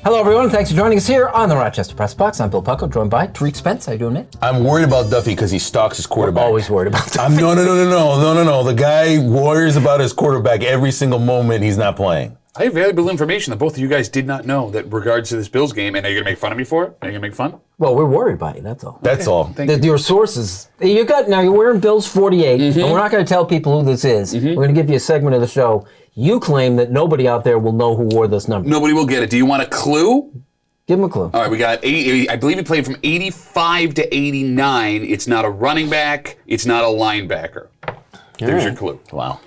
Hello, everyone. Thanks for joining us here on the Rochester Press Box. I'm Bill Pucko, joined by Tariq Spence. How you doing, mate? I'm worried about Duffy because he stalks his quarterback. We're always worried about Duffy. No. The guy worries about his quarterback every single moment he's not playing. I have valuable information that both of you guys did not know that regards to this Bills game, and are you going to make fun of me for it? Are you going to make fun? Well, we're worried about you, that's all. That's all. Thank you. Your sources. Now, you're wearing Bills 48, and we're not going to tell people who this is. We're going to give you a segment of the show. You claim that nobody out there will know who wore this number. Nobody will get it. Do you want a clue? Give him a clue. All right, we got 80, I believe he played from 85 to 89. It's not a running back. It's not a linebacker. There's your clue. Wow.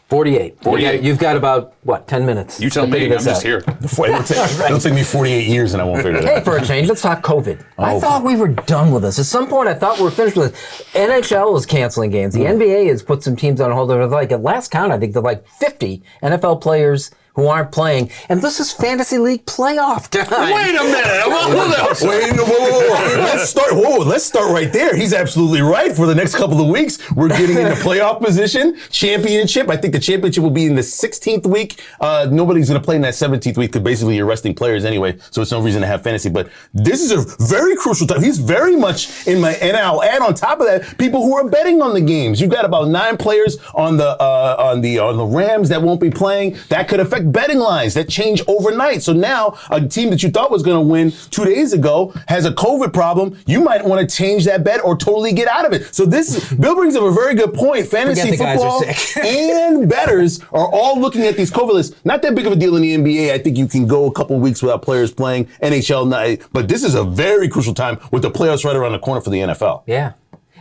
48. 48. You've got about, 10 minutes. You tell me. I'm just here. It'll take me 48 years and I won't figure it Hey, out. for a change, let's talk COVID. I thought we were done with this. At some point, I thought we were finished with it. NHL is canceling games. The NBA has put some teams on hold. There's at last count, I think there are 50 NFL players who aren't playing. And this is Fantasy League playoff time. Wait a minute. Whoa. Let's start right there. He's absolutely right. For the next couple of weeks, we're getting into playoff position, championship. I think the championship will be in the 16th week. Nobody's going to play in that 17th week because basically you're resting players anyway, so it's no reason to have fantasy. But this is a very crucial time. He's very much in my, and I'll add on top of that, people who are betting on the games. You've got about 9 players on the Rams that won't be playing. That could affect betting lines that change overnight. So now a team that you thought was going to win 2 days ago has a COVID problem. You might want to change that bet or totally get out of it. So Bill brings up a very good point. Fantasy football and bettors are all looking at these COVID lists. Not that big of a deal in the NBA. I think you can go a couple weeks without players playing. NHL night, but this is a very crucial time with the playoffs right around the corner for the NFL. Yeah.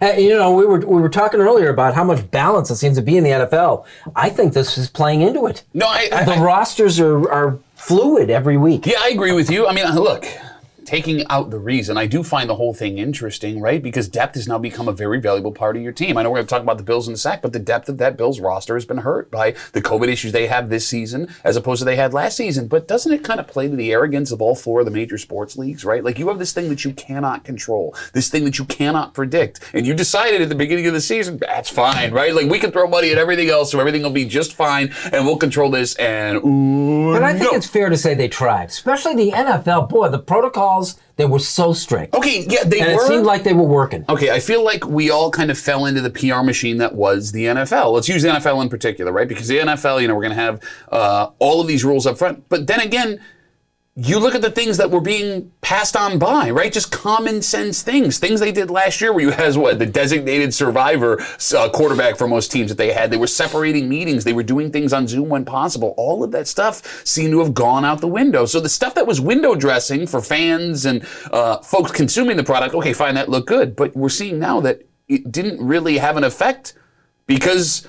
We were talking earlier about how much balance it seems to be in the NFL. I think this is playing into it. No, the rosters are fluid every week. Yeah, I agree with you. I mean, look, taking out the reason, I do find the whole thing interesting, right? Because depth has now become a very valuable part of your team. I know we're going to talk about the Bills in a sec, but the depth of that Bills roster has been hurt by the COVID issues they have this season as opposed to they had last season. But doesn't it kind of play to the arrogance of all 4 of the major sports leagues, right? Like you have this thing that you cannot control, this thing that you cannot predict. And you decided at the beginning of the season, that's fine, right? Like we can throw money at everything else, so everything will be just fine, and we'll control this. And But I think it's fair to say they tried, especially the NFL. Boy, the protocols, they were so strict. Okay, yeah, they were. And it seemed like they were working. Okay, I feel like we all kind of fell into the PR machine that was the NFL. Let's use the NFL in particular, right? Because the NFL, we're going to have all of these rules up front. But then again, you look at the things that were being passed on by, right? Just common sense things they did last year where you had the designated survivor quarterback for most teams that they had. They were separating meetings. They were doing things on Zoom when possible. All of that stuff seemed to have gone out the window. So the stuff that was window dressing for fans and folks consuming the product, okay, fine, that looked good. But we're seeing now that it didn't really have an effect because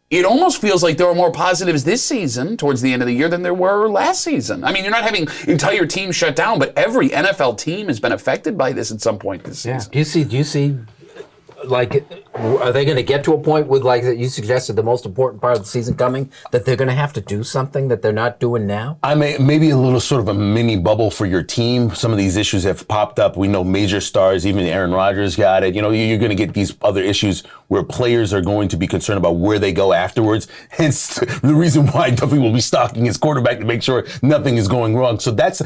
it almost feels like there are more positives this season towards the end of the year than there were last season. I mean, you're not having entire teams shut down, but every NFL team has been affected by this at some point this season. Do you see, are they going to get to a point with, that you suggested, the most important part of the season coming, that they're going to have to do something that they're not doing now? Maybe a little sort of a mini bubble for your team. Some of these issues have popped up. We know major stars, even Aaron Rodgers got it. You're going to get these other issues where players are going to be concerned about where they go afterwards. Hence the reason why Duffy will be stalking his quarterback to make sure nothing is going wrong. So that's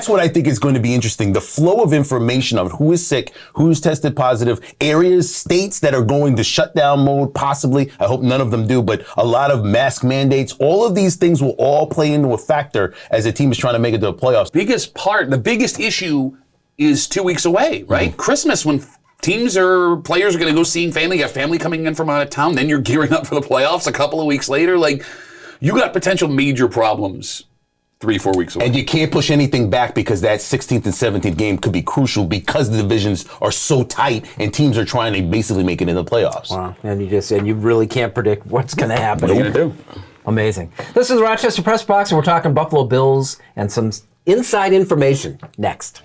what I think is going to be interesting. The flow of information of who is sick, who's tested positive, areas, states that are going to shut down mode, possibly. I hope none of them do, but a lot of mask mandates. All of these things will all play into a factor as a team is trying to make it to the playoffs. The biggest issue is 2 weeks away, right? Mm-hmm. Christmas, when players are going to go seeing family, you have family coming in from out of town, then you're gearing up for the playoffs a couple of weeks later. You got potential major problems 3-4 weeks away. And you can't push anything back because that 16th and 17th game could be crucial because the divisions are so tight and teams are trying to basically make it in the playoffs. Wow. And you really can't predict what's going to happen. What are you going to do? Amazing. This is the Rochester Press Box, and we're talking Buffalo Bills and some inside information next.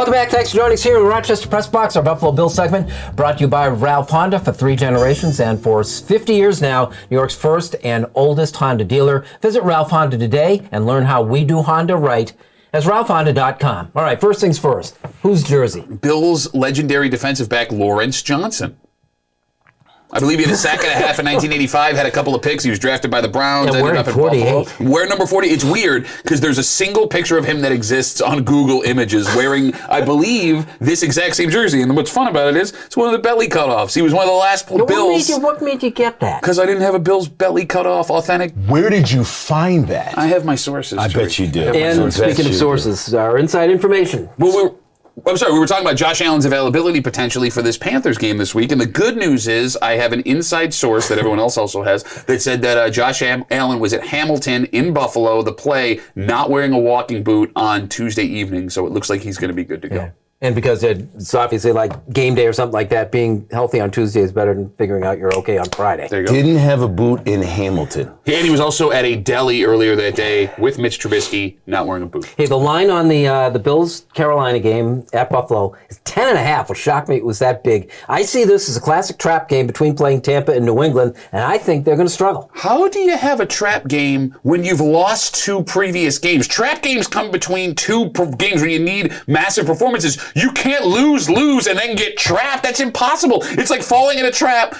Welcome back. Thanks for joining us here in the Rochester Press Box, our Buffalo Bills segment, brought to you by Ralph Honda for 3 generations and for 50 years now, New York's first and oldest Honda dealer. Visit Ralph Honda today and learn how we do Honda right. That's ralphhonda.com. All right, first things first. Whose jersey? Bills legendary defensive back Lawrence Johnson. I believe he had a sack and a half in 1985, had a couple of picks. He was drafted by the Browns. Yeah, ended wearing up in 48. Buffalo. Wearing number 40. It's weird because there's a single picture of him that exists on Google Images wearing, I believe, this exact same jersey. And what's fun about it is it's one of the belly cutoffs. He was one of the last Bills. What made you get that? Because I didn't have a Bills belly cutoff authentic. Where did you find that? I have my sources. I bet you do. And speaking of sources, our inside information. Well, we were talking about Josh Allen's availability potentially for this Panthers game this week, and the good news is I have an inside source that everyone else also has that said that Josh Allen was at Hamilton in Buffalo, the play, not wearing a walking boot on Tuesday evening, so it looks like he's going to be good to go. Yeah. And because it's obviously like game day or something like that, being healthy on Tuesday is better than figuring out you're okay on Friday. There you go. Didn't have a boot in Hamilton. And he was also at a deli earlier that day with Mitch Trubisky, not wearing a boot. Hey, the line on the Bills-Carolina game at Buffalo is 10.5, which shocked me it was that big. I see this as a classic trap game between playing Tampa and New England, and I think they're going to struggle. How do you have a trap game when you've lost 2 previous games? Trap games come between 2 games where you need massive performances. You can't lose, and then get trapped. That's impossible. It's like falling in a trap,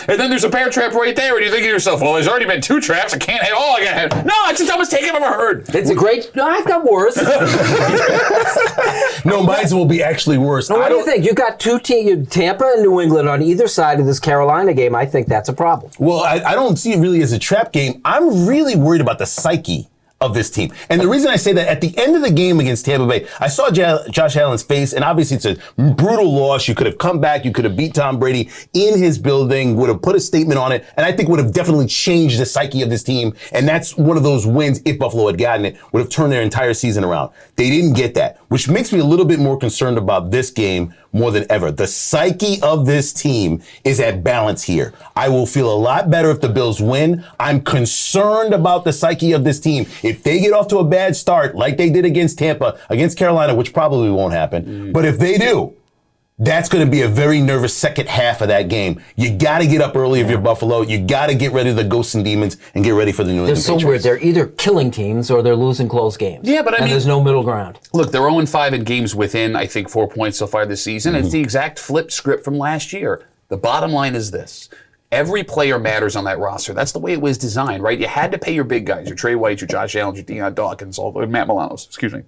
and then there's a bear trap right there, and you think to yourself, well, there's already been 2 traps. I can't hit all. I got hit. No, it's the dumbest take I've ever heard. It's a great... No, I've got worse. No, mine will be actually worse. What do you think? You've got 2 teams, Tampa and New England, on either side of this Carolina game. I think that's a problem. Well, I don't see it really as a trap game. I'm really worried about the psyche of this team. And the reason I say that, at the end of the game against Tampa Bay, I saw Josh Allen's face, and obviously it's a brutal loss. You could have come back. You could have beat Tom Brady in his building, would have put a statement on it, and I think would have definitely changed the psyche of this team. And that's one of those wins, if Buffalo had gotten it, would have turned their entire season around. They didn't get that, which makes me a little bit more concerned about this game more than ever. The psyche of this team is at balance here. I will feel a lot better if the Bills win. I'm concerned about the psyche of this team. If they get off to a bad start, like they did against Tampa, against Carolina, which probably won't happen, but if they do, that's going to be a very nervous second half of that game. You got to get up early if you're Buffalo. You got to get rid of the ghosts and demons and get ready for the New England They're so Patriots. weird. They're either killing teams or they're losing close games. Yeah, but I mean, there's no middle ground. Look, they're 0-5 in games within, I think, 4 points so far this season. It's the exact flip script from last year. The bottom line is this. Every player matters on that roster. That's the way it was designed, right? You had to pay your big guys, your Trey White, your Josh Allen, your Deion Dawkins, all the Matt Milanos, excuse me.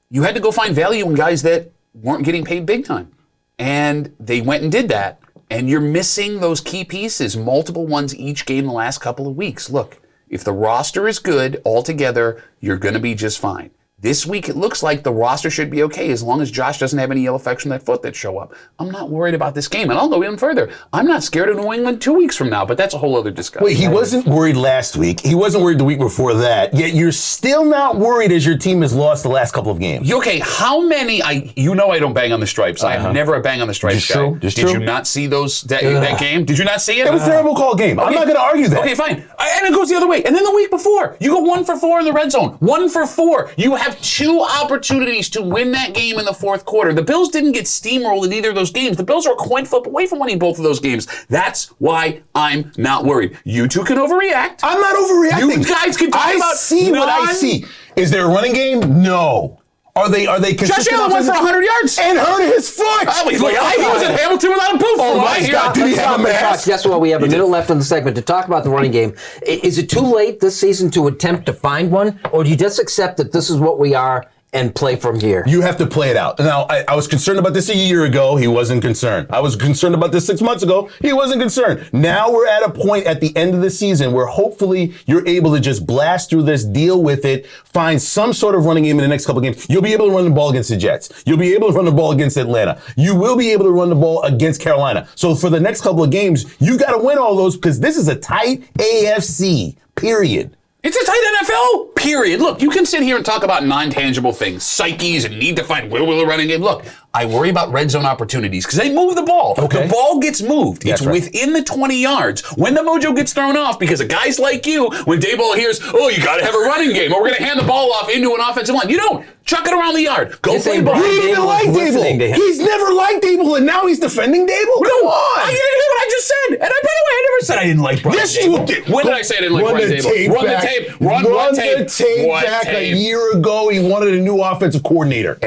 You had to go find value in guys that weren't getting paid big time. And they went and did that. And you're missing those key pieces, multiple ones each game the last couple of weeks. Look, if the roster is good altogether, you're going to be just fine. This week, it looks like the roster should be okay as long as Josh doesn't have any yellow effects from that foot that show up. I'm not worried about this game, and I'll go even further. I'm not scared of New England 2 weeks from now, but that's a whole other discussion. Wait, he wasn't worried last week. He wasn't worried the week before that. Yet you're still not worried as your team has lost the last couple of games. Okay, how many? I don't bang on the just I'm never a bang on the stripes guy. Did you not see that game? Did you not see it? It was a terrible call game. Okay. I'm not going to argue that. Okay, fine. And it goes the other way. And then the week before, you go 1 for 4 in the red zone. 1 for 4. You have 2 opportunities to win that game in the fourth quarter. The Bills didn't get steamrolled in either of those games. The Bills are a coin flip away from winning both of those games. That's why I'm not worried. You two can overreact. I'm not overreacting. You guys can talk about. I see what I see. Is there a running game? No. Are they consistent? Josh Allen went for 100 yards and hurt his foot. Oh, he was at Hamilton without a boot. Oh my God! Did he have a mask? Guess what? We have a minute left in the segment to talk about the running game. Is it too late this season to attempt to find one, or do you just accept that this is what we are and play from here? You have to play it out. Now, I was concerned about this a year ago. He wasn't concerned. I was concerned about this 6 months ago. He wasn't concerned. Now we're at a point at the end of the season where hopefully you're able to just blast through this, deal with it, find some sort of running game in the next couple of games. You'll be able to run the ball against the Jets. You'll be able to run the ball against Atlanta. You will be able to run the ball against Carolina. So for the next couple of games, you've got to win all those because this is a tight AFC, period. It's a tight NFL, period. Look, you can sit here and talk about non-tangible things, psyches, and need to find will the running game. Look, I worry about red zone opportunities because they move the ball. Okay. The ball gets moved. That's it's right. within the 20 yards. When the mojo gets thrown off, because of guys like you, when Daboll hears, oh, you got to have a running game, or we're going to hand the ball off into an offensive line. You don't. Chuck it around the yard. Go You're play saying ball. Brian He didn't even Dable like was listening to Dable. him. He's never liked Dable, and now he's defending Dable? Come on. I didn't hear what I just said. And by the way, I never said I didn't like Brian Yes, Dable. you did. When did I say I didn't like Run Brian the Dable? tape Run back. the tape. Run what tape? the tape What back tape? a year ago. He wanted a new offensive coordinator.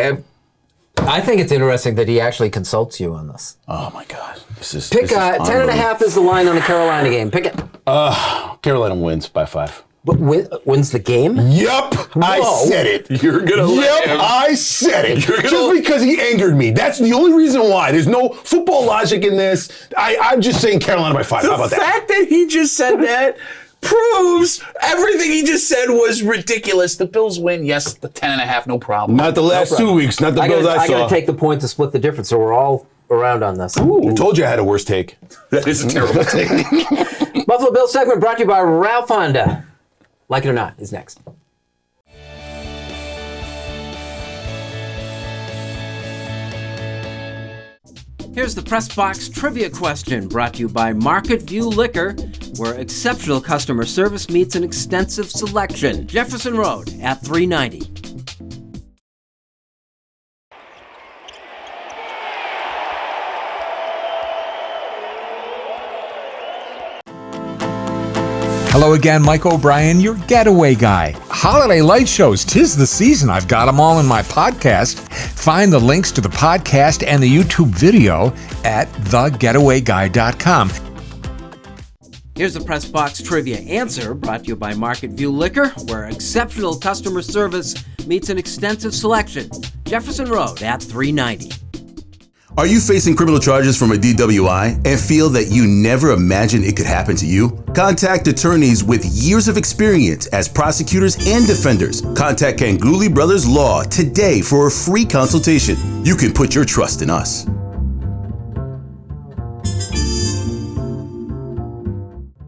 I think it's interesting that he actually consults you on this. Oh, my God. Pick 10.5 is the line on the Carolina game. Pick it. Carolina wins by 5. But wins the game? Yup, I Whoa. said it. You're going to let him. I said it. You're gonna- Just because he angered me. That's the only reason why. There's no football logic in this. I'm just saying Carolina by 5. How about The that? fact that he just said that proves everything he just said was ridiculous. The Bills win. Yes, the 10.5, no problem. Not the last 2 weeks. Not the Bills I I saw. got to take the point to split the difference, so we're all around on this. I told you I had a worse take. That is a terrible take. Buffalo Bills segment brought to you by Ralph Honda. Like it or not, is next. Here's the Press Box trivia question brought to you by Market View Liquor, where exceptional customer service meets an extensive selection. Jefferson Road at 390. Hello again, Mike O'Brien, your getaway guy. Holiday light shows, 'tis the season. I've got them all in my podcast. Find the links to the podcast and the YouTube video at thegetawayguy.com. Here's the Press Box trivia answer brought to you by Market View Liquor, where exceptional customer service meets an extensive selection. Jefferson Road at 390. Are you facing criminal charges from a DWI and feel that you never imagined it could happen to you? Contact attorneys with years of experience as prosecutors and defenders. Contact Ganguly Brothers Law today for a free consultation. You can put your trust in us.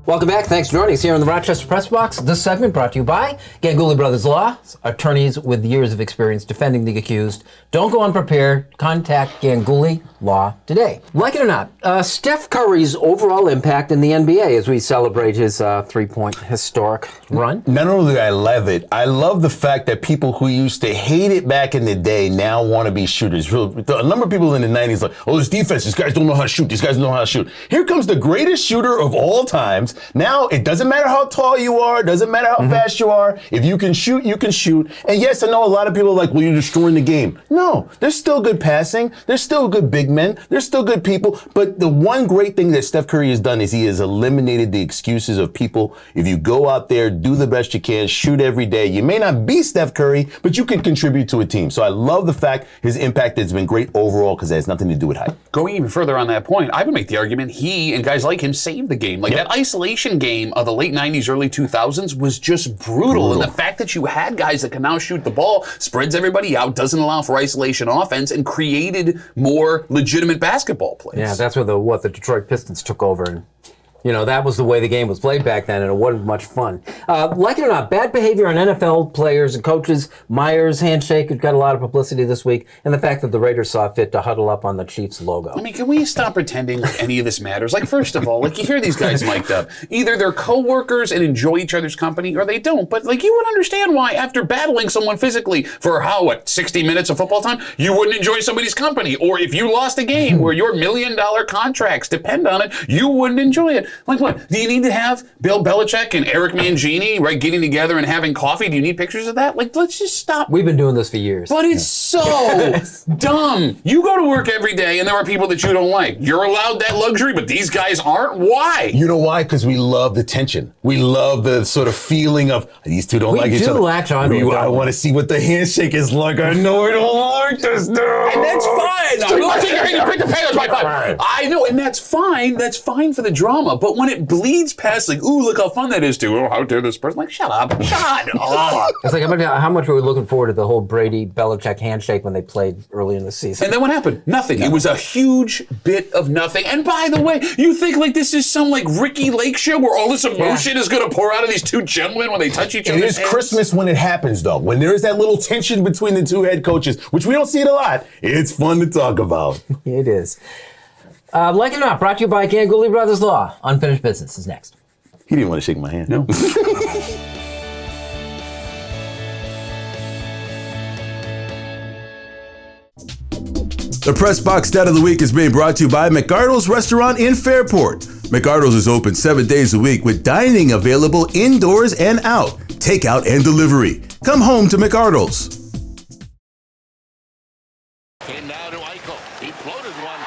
Welcome back. Thanks for joining us here on the Rochester Press Box. This segment brought to you by Ganguly Brothers Law, attorneys with years of experience defending the accused. Don't go unprepared. Contact Ganguly Law today. Like it or not, Steph Curry's overall impact in the NBA as we celebrate his three-point historic run. Not only do I love it, I love the fact that people who used to hate it back in the day now want to be shooters. A number of people in the 90s like, oh, this defense, these guys don't know how to shoot. These guys don't know how to shoot. Here comes the greatest shooter of all times. Now, it doesn't matter how tall you are, doesn't matter how fast you are. If you can shoot, you can shoot. And yes, I know a lot of people are like, well, you're destroying the game. No, there's still good passing. There's still good big men. There's still good people. But the one great thing that Steph Curry has done is he has eliminated the excuses of people. If you go out there, do the best you can, shoot every day. You may not be Steph Curry, but you can contribute to a team. So I love the fact his impact has been great overall because it has nothing to do with height. Going even further on that point, I would make the argument he and guys like him saved the game. Like that isolation game of the late 90s, early 2000s was just brutal. And the fact that you had guys that can now shoot the ball, spreads everybody out, doesn't allow for isolation offense, and created more legitimate basketball plays. Yeah, that's where the Detroit Pistons took over. And, you know, that was the way the game was played back then, and it wasn't much fun. Like it or not, bad behavior on NFL players and coaches. Myers' handshake got a lot of publicity this week, and the fact that the Raiders saw fit to huddle up on the Chiefs logo. I mean, can we stop pretending like any of this matters? Like, first of all, like you hear these guys mic'd up. Either they're co-workers and enjoy each other's company, or they don't. But like, you would understand why after battling someone physically for 60 minutes of football time, you wouldn't enjoy somebody's company. Or if you lost a game where your $1 million contracts depend on it, you wouldn't enjoy it. Like what? Do you need to have Bill Belichick and Eric Mangini, right, getting together and having coffee? Do you need pictures of that? Like, let's just stop. We've been doing this for years. But it's so dumb. You go to work every day and there are people that you don't like. You're allowed that luxury, but these guys aren't? Why? You know why? Because we love the tension. We love the sort of feeling of these two don't like each other. We do latch on to it. I want to see what the handshake is like. I know I don't like this dude. And that's fine. I'm not saying you're break the Panthers by 5. I know, and that's fine. That's fine for the drama. while. But when it bleeds past, like, ooh, look how fun that is to, oh, how dare this person? Like, shut up. Shut up. It's like, how much were we looking forward to the whole Brady-Belichick handshake when they played early in the season? And then what happened? Nothing. It was a huge bit of nothing. And by the way, you think like this is some like Ricky Lake show where all this emotion is going to pour out of these two gentlemen when they touch each other? It is Christmas when it happens, though. When there is that little tension between the two head coaches, which we don't see it a lot, it's fun to talk about. It is. Like it or not, brought to you by Ganguly Brothers Law. Unfinished Business is next. He didn't want to shake my hand. No. The Press Box Stat of the Week is being brought to you by McArdle's Restaurant in Fairport. McArdle's is open 7 days a week with dining available indoors and out, takeout and delivery. Come home to McArdle's. And now to Eichel. He floated one.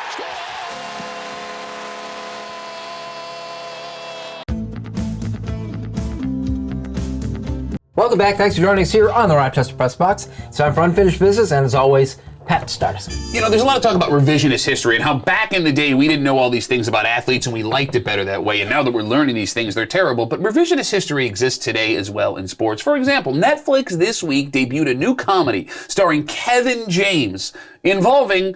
Welcome back. Thanks for joining us here on the Rochester Press Box. It's time for Unfinished Business, and as always, Pat, start us. You know, there's a lot of talk about revisionist history and how back in the day we didn't know all these things about athletes and we liked it better that way. And now that we're learning these things, they're terrible. But revisionist history exists today as well in sports. For example, Netflix this week debuted a new comedy starring Kevin James involving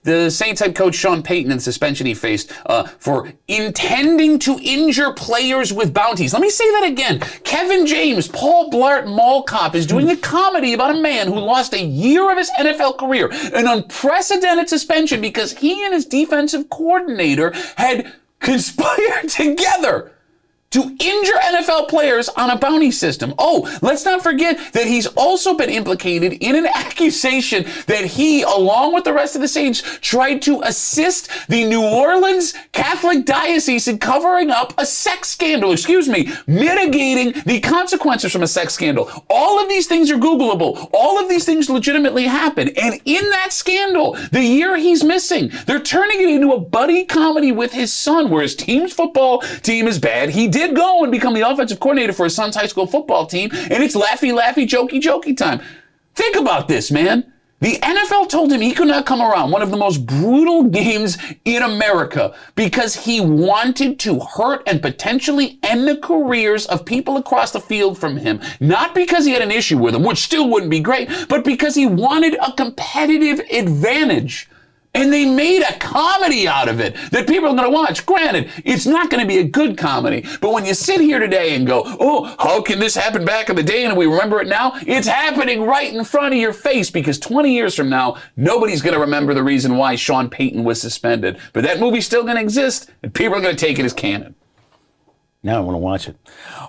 the Saints head coach Sean Payton and the suspension he faced for intending to injure players with bounties. Let me say that again. Kevin James, Paul Blart Mall Cop, is doing a comedy about a man who lost a year of his NFL career, an unprecedented suspension because he and his defensive coordinator had conspired together to injure NFL players on a bounty system. Oh, let's not forget that he's also been implicated in an accusation that he, along with the rest of the Saints, tried to assist the New Orleans Catholic Diocese in covering up a sex scandal, mitigating the consequences from a sex scandal. All of these things are Googleable. All of these things legitimately happen. And in that scandal, the year he's missing, they're turning it into a buddy comedy with his son, where his team's football team is bad. He did go and become the offensive coordinator for his son's high school football team, and it's laughy, jokey time. Think about this, man. The NFL told him he could not come around one of the most brutal games in America because he wanted to hurt and potentially end the careers of people across the field from him. Not because he had an issue with them, which still wouldn't be great, but because he wanted a competitive advantage. And they made a comedy out of it that people are going to watch. Granted, it's not going to be a good comedy. But when you sit here today and go, oh, how can this happen back in the day and we remember it now? It's happening right in front of your face because 20 years from now, nobody's going to remember the reason why Sean Payton was suspended. But that movie's still going to exist and people are going to take it as canon. Now I want to watch it.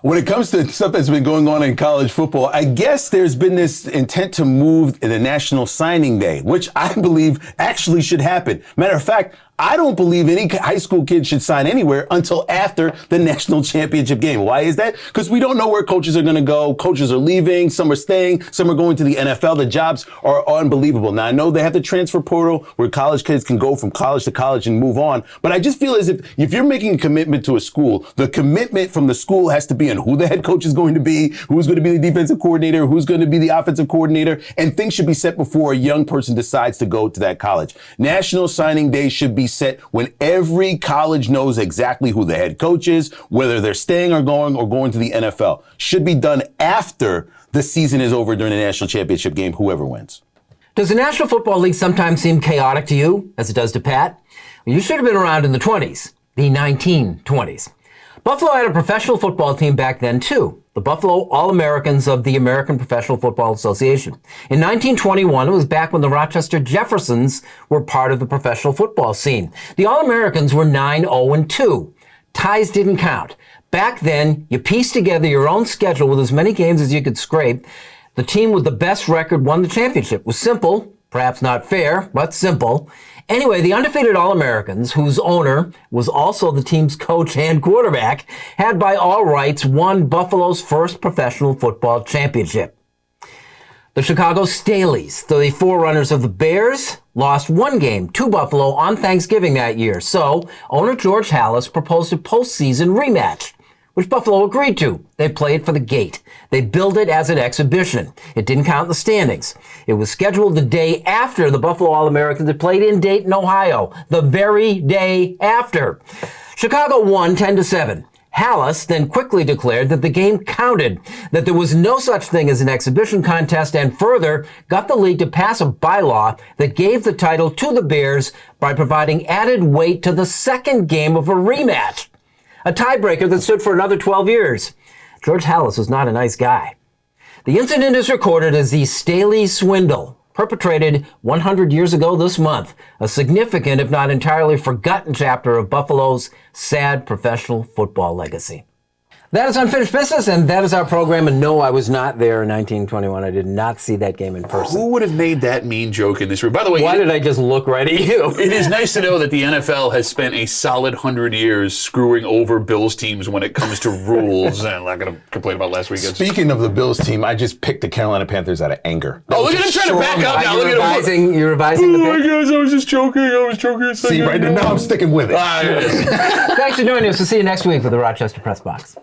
When it comes to stuff that's been going on in college football, I guess there's been this intent to move the National Signing Day, which I believe actually should happen. Matter of fact, I don't believe any high school kid should sign anywhere until after the national championship game. Why is that? Because we don't know where coaches are going to go. Coaches are leaving. Some are staying. Some are going to the NFL. The jobs are unbelievable. Now, I know they have the transfer portal where college kids can go from college to college and move on. But I just feel as if you're making a commitment to a school, the commitment from the school has to be on who the head coach is going to be, who's going to be the defensive coordinator, who's going to be the offensive coordinator, and things should be set before a young person decides to go to that college. National Signing Day should be set when every college knows exactly who the head coach is, whether they're staying or going to the NFL. Should be done after the season is over during the national championship game, whoever wins. Does the National Football League sometimes seem chaotic to you, as it does to Pat? Well, you should have been around in the 20s, the 1920s. Buffalo had a professional football team back then, too. The Buffalo All-Americans of the American Professional Football Association. In 1921, it was back when the Rochester Jeffersons were part of the professional football scene. The All-Americans were 9-0-2. Ties didn't count. Back then, you pieced together your own schedule with as many games as you could scrape. The team with the best record won the championship. It was simple, perhaps not fair, but simple. Anyway, the undefeated All-Americans, whose owner was also the team's coach and quarterback, had by all rights won Buffalo's first professional football championship. The Chicago Staleys, the forerunners of the Bears, lost one game to Buffalo on Thanksgiving that year. So, owner George Halas proposed a postseason rematch, which Buffalo agreed to. They played for the gate. They billed it as an exhibition. It didn't count in the standings. It was scheduled the day after the Buffalo All-Americans had played in Dayton, Ohio, the very day after. Chicago won 10-7. Halas then quickly declared that the game counted, that there was no such thing as an exhibition contest, and further got the league to pass a bylaw that gave the title to the Bears by providing added weight to the second game of a rematch, a tiebreaker that stood for another 12 years. George Halas was not a nice guy. The incident is recorded as the Staley Swindle, perpetrated 100 years ago this month, a significant, if not entirely forgotten chapter of Buffalo's sad professional football legacy. That is Unfinished Business, and that is our program. And no, I was not there in 1921. I did not see that game in person. Who would have made that mean joke in this room? By the way, Why did I just look right at you? It is nice to know that the NFL has spent a solid 100 years screwing over Bills teams when it comes to rules. And I'm not going to complain about last weekend. Speaking of the Bills team, I just picked the Carolina Panthers out of anger. Oh, look at him trying to back up now. Look at him. You're revising the pick? Guys, I was just joking. See, right now I'm sticking with it. Thanks for joining us. We'll see you next week with the Rochester Press Box.